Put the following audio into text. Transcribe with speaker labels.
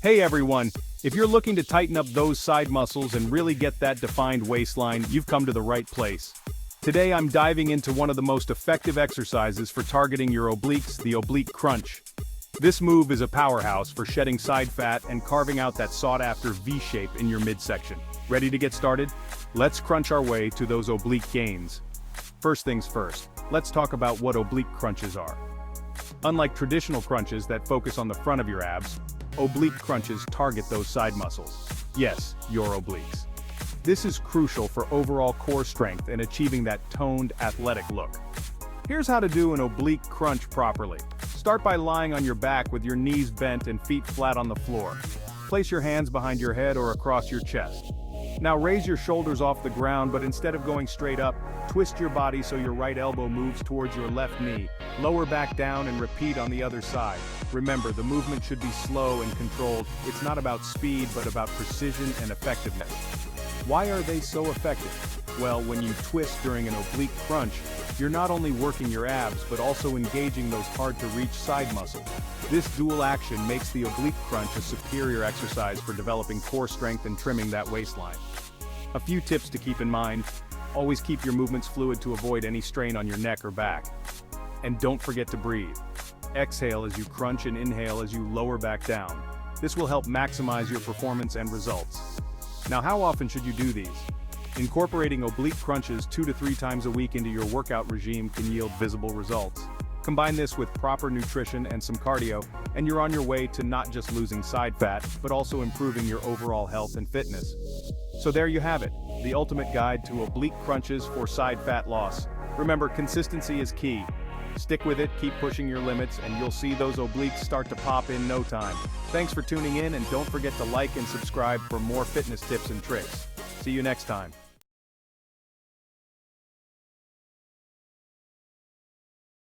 Speaker 1: Hey everyone, if you're looking to tighten up those side muscles and really get that defined waistline, you've come to the right place. Today I'm diving into one of the most effective exercises for targeting your obliques, the oblique crunch. This move is a powerhouse for shedding side fat and carving out that sought-after V-shape in your midsection. Ready to get started? Let's crunch our way to those oblique gains. First things first, let's talk about what oblique crunches are. Unlike traditional crunches that focus on the front of your abs, oblique crunches target those side muscles. Yes, your obliques. This is crucial for overall core strength and achieving that toned, athletic look. Here's how to do an oblique crunch properly. Start by lying on your back with your knees bent and feet flat on the floor. Place your hands behind your head or across your chest. Now raise your shoulders off the ground, but instead of going straight up, twist your body so your right elbow moves towards your left knee. Lower back down and repeat on the other side. Remember, the movement should be slow and controlled. It's not about speed, but about precision and effectiveness. Why are they so effective? Well, when you twist during an oblique crunch, you're not only working your abs, but also engaging those hard-to-reach side muscles. This dual action makes the oblique crunch a superior exercise for developing core strength and trimming that waistline. A few tips to keep in mind. Always keep your movements fluid to avoid any strain on your neck or back. And don't forget to breathe. Exhale as you crunch and inhale as you lower back down. This will help maximize your performance and results. Now, how often should you do these? Incorporating oblique crunches 2 to 3 times a week into your workout regime can yield visible results. Combine this with proper nutrition and some cardio, and you're on your way to not just losing side fat, but also improving your overall health and fitness. So there you have it, the ultimate guide to oblique crunches for side fat loss. Remember, consistency is key. Stick with it, keep pushing your limits, and you'll see those obliques start to pop in no time. Thanks for tuning in, and don't forget to like and subscribe for more fitness tips and tricks. See you next time.